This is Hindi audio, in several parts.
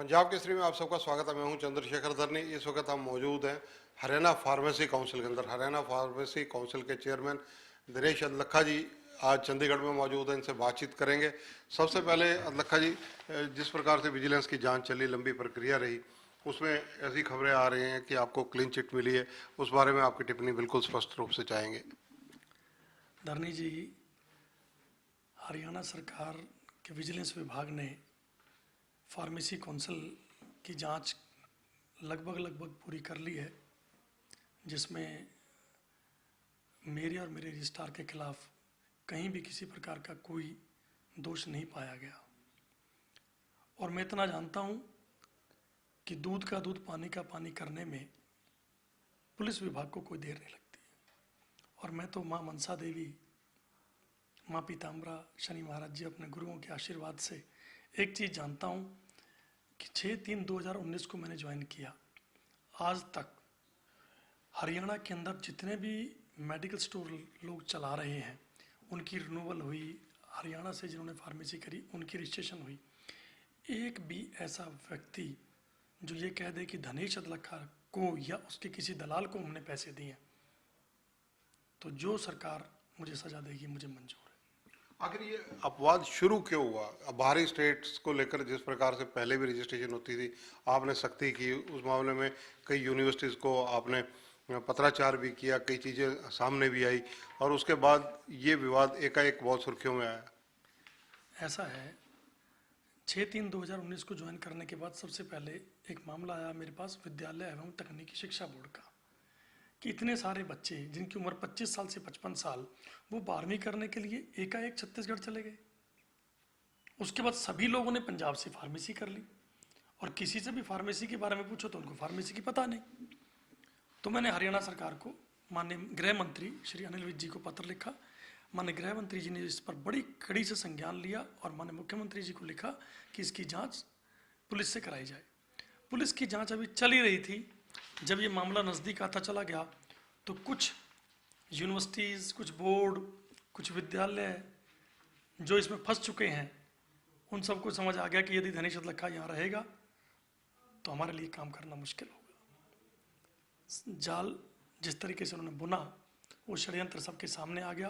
पंजाब केसरी में आप सबका स्वागत है। मैं हूं चंद्रशेखर धरनी। इस वक्त हम मौजूद हैं हरियाणा फार्मेसी काउंसिल के अंदर। हरियाणा फार्मेसी काउंसिल के चेयरमैन दिनेश अदलखा जी आज चंडीगढ़ में मौजूद हैं। इनसे बातचीत करेंगे। सबसे पहले अदलखा जी, जिस प्रकार से विजिलेंस की जांच चली, लंबी प्रक्रिया रही, उसमें ऐसी खबरें आ रही हैं कि आपको क्लीन चिट मिली है, उस बारे में आपकी टिप्पणी बिल्कुल स्पष्ट रूप से चाहेंगे। धरनी जी, हरियाणा सरकार के विजिलेंस विभाग ने फार्मेसी काउंसिल की जांच लगभग पूरी कर ली है, जिसमें मेरे और मेरे रजिस्ट्रार के खिलाफ कहीं भी किसी प्रकार का कोई दोष नहीं पाया गया। और मैं इतना जानता हूं कि दूध का दूध पानी का पानी करने में पुलिस विभाग को कोई देर नहीं लगती। और मैं तो माँ मनसा देवी, माँ पीताम्बरा, शनि महाराज जी, अपने गुरुओं के आशीर्वाद से एक चीज़ जानता हूँ कि 6/3/2019 को मैंने ज्वाइन किया। आज तक हरियाणा के अंदर जितने भी मेडिकल स्टोर लोग चला रहे हैं, उनकी रिन्यूअल हुई, हरियाणा से जिन्होंने फार्मेसी करी उनकी रजिस्ट्रेशन हुई। एक भी ऐसा व्यक्ति जो ये कह दे कि दिनेश अदलखा को या उसके किसी दलाल को हमने पैसे दिए, तो जो सरकार मुझे सजा देगी मुझे मंजूर है। आखिर ये अपवाद शुरू क्यों हुआ? अब बाहरी स्टेट्स को लेकर जिस प्रकार से पहले भी रजिस्ट्रेशन होती थी, आपने सख्ती की, उस मामले में कई यूनिवर्सिटीज़ को आपने पत्राचार भी किया, कई चीज़ें सामने भी आई, और उसके बाद ये विवाद एकाएक बहुत सुर्खियों में आया। ऐसा है, 6/3/2019 को ज्वाइन करने के बाद सबसे पहले एक मामला आया मेरे पास विद्यालय एवं तकनीकी शिक्षा बोर्ड का, कि इतने सारे बच्चे जिनकी उम्र 25 साल से 55 साल, वो 12वीं करने के लिए एकाएक छत्तीसगढ़ चले गए। उसके बाद सभी लोगों ने पंजाब से फार्मेसी कर ली, और किसी से भी फार्मेसी के बारे में पूछो तो उनको फार्मेसी की पता नहीं। तो मैंने हरियाणा सरकार को, माननीय गृह मंत्री श्री अनिल विज जी को पत्र लिखा। माननीय गृह मंत्री जी ने इस पर बड़ी कड़ी से संज्ञान लिया और माननीय मुख्यमंत्री जी को लिखा कि इसकी जाँच पुलिस से कराई जाए। पुलिस की जाँच अभी चल ही रही थी। जब ये मामला नज़दीक आता चला गया तो कुछ यूनिवर्सिटीज़, कुछ बोर्ड, कुछ विद्यालय जो इसमें फंस चुके हैं, उन सबको समझ आ गया कि यदि दिनेश अदलखा यहाँ रहेगा तो हमारे लिए काम करना मुश्किल होगा। जाल जिस तरीके से उन्होंने बुना, वो षड्यंत्र सबके सामने आ गया।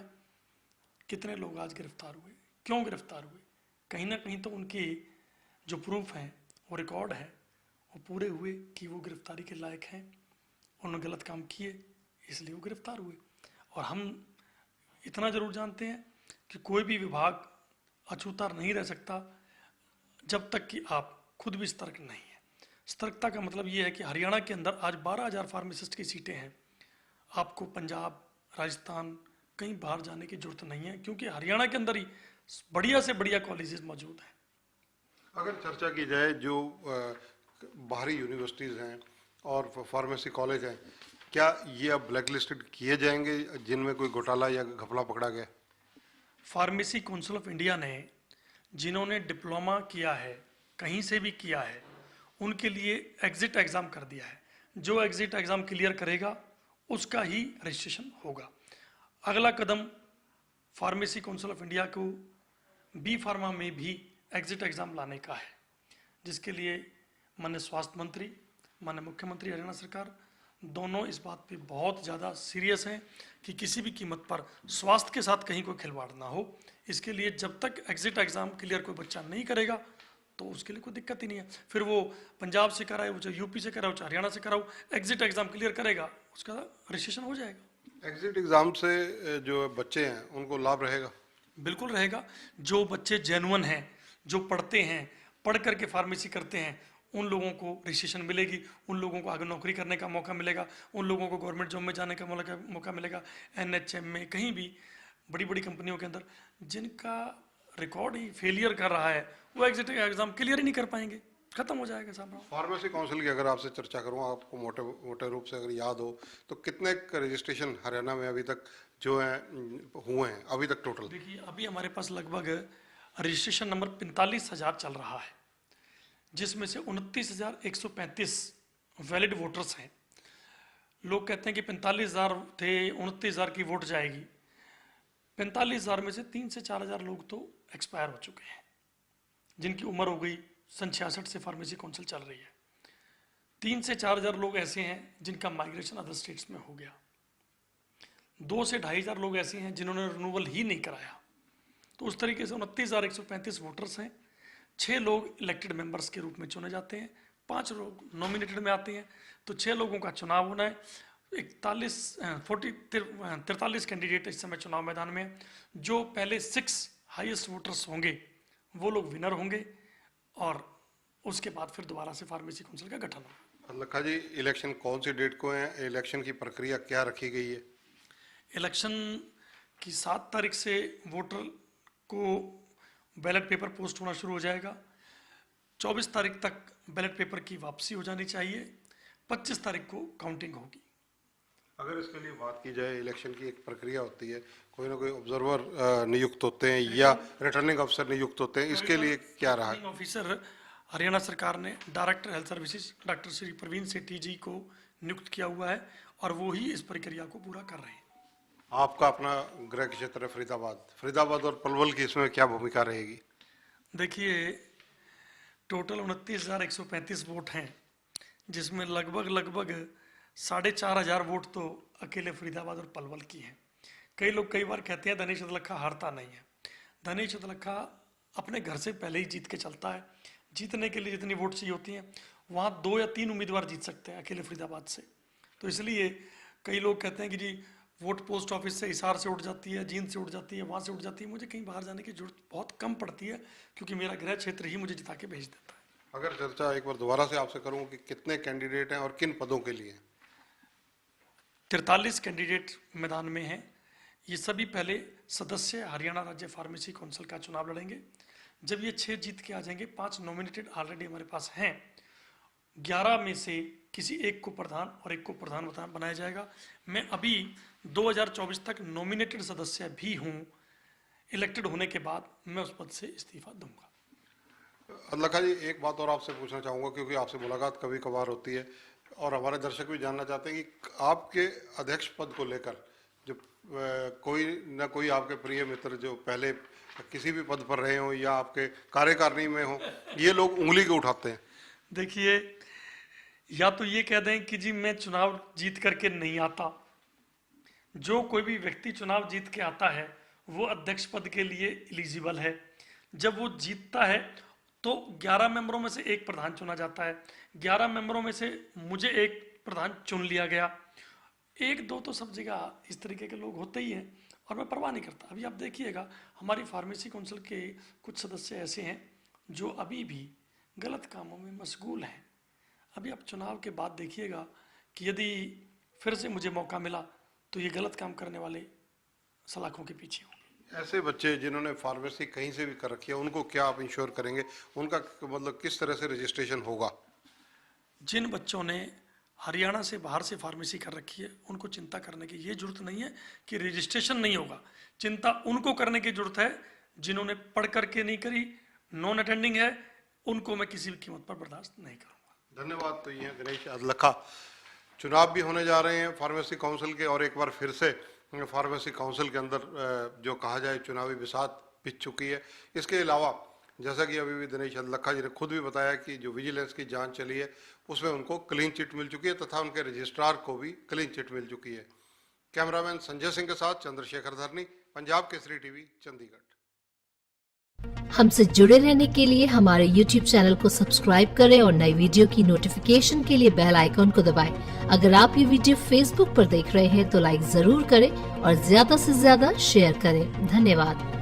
कितने लोग आज गिरफ्तार हुए, क्यों गिरफ्तार हुए? कहीं ना कहीं तो उनकी जो प्रूफ हैं, वो रिकॉर्ड है, वो पूरे हुए कि वो गिरफ्तारी के लायक हैं, उन्होंने गलत काम किए, इसलिए वो गिरफ्तार हुए। और हम इतना ज़रूर जानते हैं कि कोई भी विभाग अछूता नहीं रह सकता जब तक कि आप खुद भी सतर्क नहीं है। सतर्कता का मतलब ये है कि हरियाणा के अंदर आज 12,000 फार्मासिस्ट की सीटें हैं। आपको पंजाब, राजस्थान, कहीं बाहर जाने की जरूरत नहीं है, क्योंकि हरियाणा के अंदर ही बढ़िया से बढ़िया कॉलेजेस मौजूद हैं। अगर चर्चा की जाए जो बाहरी यूनिवर्सिटीज़ हैं और फार्मेसी कॉलेज हैं, क्या ये अब ब्लैक लिस्टेड किए जाएंगे जिनमें कोई घोटाला या घपला पकड़ा गया? फार्मेसी काउंसिल ऑफ इंडिया ने जिन्होंने डिप्लोमा किया है, कहीं से भी किया है, उनके लिए एग्जिट एग्ज़ाम कर दिया है। जो एग्जिट एग्ज़ाम क्लियर करेगा उसका ही रजिस्ट्रेशन होगा। अगला कदम फार्मेसी काउंसिल ऑफ इंडिया को बी फार्मा में भी एग्जिट एग्ज़ाम लाने का है, जिसके लिए माननीय स्वास्थ्य मंत्री, माननीय मुख्यमंत्री हरियाणा सरकार दोनों इस बात पे बहुत ज़्यादा सीरियस हैं कि किसी भी कीमत पर स्वास्थ्य के साथ कहीं कोई खिलवाड़ ना हो। इसके लिए जब तक एग्जिट एग्ज़ाम क्लियर कोई बच्चा नहीं करेगा तो उसके लिए कोई दिक्कत ही नहीं है। फिर वो पंजाब से कराए, वो चाहे यूपी से कराओ, चाहे हरियाणा से कराओ, एग्जिट एग्ज़ाम क्लियर करेगा, उसका रजिस्ट्रेशन हो जाएगा। एग्जिट एग्ज़ाम से जो बच्चे हैं उनको लाभ रहेगा? बिल्कुल रहेगा। जो बच्चे जेन्युइन हैं, जो पढ़ते हैं, पढ़ करके फार्मेसी करते हैं, उन लोगों को रजिस्ट्रेशन मिलेगी, उन लोगों को आगे नौकरी करने का मौका मिलेगा, उन लोगों को गवर्नमेंट जॉब में जाने का मौका मिलेगा। NHM में, कहीं भी बड़ी बड़ी कंपनियों के अंदर जिनका रिकॉर्ड ही फेलियर कर रहा है, वो एग्जिट एग्ज़ाम क्लियर ही नहीं कर पाएंगे, खत्म हो जाएगा साहब। फार्मेसी काउंसिल की अगर आपसे चर्चा करूँ, आपको मोटे रूप से अगर याद हो तो कितने रजिस्ट्रेशन हरियाणा में अभी तक जो है हुए हैं अभी तक टोटल? देखिए, अभी हमारे पास लगभग रजिस्ट्रेशन नंबर 45,000 चल रहा है, जिसमें से 29,135 वैलिड वोटर्स हैं। लोग कहते हैं कि 45,000 थे, 29,000 की वोट जाएगी। 45,000 में से 3 से 4,000 लोग तो एक्सपायर हो चुके हैं, जिनकी उम्र हो गई सन 66 से फार्मेसी काउंसिल चल रही है। 3 से 4 हज़ार लोग ऐसे हैं जिनका माइग्रेशन अदर स्टेट्स में हो गया। 2 से 2.5 हज़ार लोग ऐसे हैं जिन्होंने रिन्यूअल ही नहीं कराया। तो उस तरीके से 29,135 वोटर्स हैं। 6 लोग इलेक्टेड मेंबर्स के रूप में चुने जाते हैं, 5 लोग नॉमिनेटेड में आते हैं। तो 6 लोगों का चुनाव होना है। 43 कैंडिडेट इस समय चुनाव मैदान में हैं। जो पहले 6 हाईएस्ट वोटर्स होंगे वो लोग विनर होंगे और उसके बाद फिर दोबारा से फार्मेसी काउंसिल का गठन होगा। लखा जी, इलेक्शन कौन सी डेट को है? इलेक्शन की प्रक्रिया क्या रखी गई है? इलेक्शन की 7 तारीख से वोटर को बैलेट पेपर पोस्ट होना शुरू हो जाएगा। 24 तारीख तक बैलेट पेपर की वापसी हो जानी चाहिए। 25 तारीख को काउंटिंग होगी। अगर इसके लिए बात की जाए, इलेक्शन की एक प्रक्रिया होती है, कोई ना कोई ऑब्जर्वर नियुक्त होते हैं या रिटर्निंग अफसर नियुक्त होते हैं, इसके लिए क्या रहा? रिटर्निंग ऑफिसर हरियाणा सरकार ने director health services doctor Shri Praveen Sethi ji को नियुक्त किया हुआ है और वो ही इस प्रक्रिया को पूरा कर रहे हैं। आपका अपना गृह क्षेत्र है फरीदाबाद और पलवल की इसमें क्या भूमिका रहेगी? देखिए, टोटल 29,135 वोट हैं, जिसमें लगभग 4,500 वोट तो अकेले फरीदाबाद और पलवल की हैं। कई लोग कई बार कहते हैं धनेश अदलखा हारता नहीं है। धनेश अदलखा अपने घर से पहले ही जीत के चलता है। जीतने के लिए जितनी वोट चाहिए होती हैं, वहाँ 2 या 3 उम्मीदवार जीत सकते हैं अकेले फरीदाबाद से। तो इसलिए कई लोग कहते हैं कि जी वोट पोस्ट ऑफिस से, हिसार से उठ जाती है, जींद से उठ जाती है, वहाँ से उठ जाती है। मुझे कहीं बाहर जाने की जरूरत बहुत कम पड़ती है, क्योंकि मेरा गृह क्षेत्र ही मुझे जिता के भेज देता है। अगर चर्चा एक बार दोबारा से आपसे करूँ कि कितने कैंडिडेट हैं और किन पदों के लिए? 43 कैंडिडेट मैदान में हैं। ये सभी पहले सदस्य हरियाणा राज्य फार्मेसी काउंसिल का चुनाव लड़ेंगे। जब ये 6 जीत के आ जाएंगे, 5 नॉमिनेटेड ऑलरेडी हमारे पास हैं। 11 में से किसी एक को प्रधान और एक को प्रधान बनाया जाएगा। मैं अभी 2024 तक नॉमिनेटेड सदस्य भी हूँ। इलेक्टेड होने के बाद मैं उस पद से इस्तीफा दूंगा। लखा जी, एक बात और आपसे पूछना चाहूँगा, क्योंकि आपसे मुलाकात कभी कभार होती है और हमारे दर्शक भी जानना चाहते हैं कि आपके अध्यक्ष पद को लेकर जो कोई ना कोई आपके प्रिय मित्र जो पहले किसी भी पद पर रहे हों या आपके कार्यकारिणी में हो, ये लोग उंगली क्यों उठाते हैं? देखिए, या तो ये कह दें कि जी मैं चुनाव जीत करके नहीं आता। जो कोई भी व्यक्ति चुनाव जीत के आता है वो अध्यक्ष पद के लिए एलिजिबल है। जब वो जीतता है तो 11 मेंबरों में से एक प्रधान चुना जाता है। 11 मेंबरों में से मुझे एक प्रधान चुन लिया गया। 1-2 तो सब जगह इस तरीके के लोग होते ही हैं और मैं परवाह नहीं करता। अभी आप देखिएगा, हमारी फार्मेसी काउंसिल के कुछ सदस्य ऐसे हैं जो अभी भी गलत कामों में मशगूल हैं। अभी आप चुनाव के बाद देखिएगा कि यदि फिर से मुझे मौका मिला तो ये गलत काम करने वाले सलाखों के पीछे होंगे। ऐसे बच्चे जिन्होंने फार्मेसी कहीं से भी कर रखी है, उनको क्या आप इंश्योर करेंगे? उनका मतलब किस तरह से रजिस्ट्रेशन होगा? जिन बच्चों ने हरियाणा से बाहर से फार्मेसी कर रखी है, उनको चिंता करने की ये जरूरत नहीं है कि रजिस्ट्रेशन नहीं होगा। चिंता उनको करने की जरूरत है जिन्होंने पढ़ करके नहीं करी, नॉन अटेंडिंग है, उनको मैं किसी भी कीमत पर बर्दाश्त नहीं करूँगा। धन्यवाद। तो ये हैं दिनेश अदलखा। चुनाव भी होने जा रहे हैं फार्मेसी काउंसिल के और एक बार फिर से फार्मेसी काउंसिल के अंदर जो कहा जाए चुनावी बिसात बिछ चुकी है। इसके अलावा जैसा कि अभी भी दिनेश अदलखा जी ने खुद भी बताया कि जो विजिलेंस की जांच चली है उसमें उनको क्लीन चिट मिल चुकी है तथा उनके रजिस्ट्रार को भी क्लीन चिट मिल चुकी है। कैमरामैन संजय सिंह के साथ चंद्रशेखर धरनी, पंजाब केसरी टीवी, चंडीगढ़। हमसे जुड़े रहने के लिए हमारे YouTube चैनल को सब्सक्राइब करें और नई वीडियो की नोटिफिकेशन के लिए बेल आइकॉन को दबाएं। अगर आप ये वीडियो Facebook पर देख रहे हैं तो लाइक जरूर करें और ज्यादा से ज्यादा शेयर करें। धन्यवाद।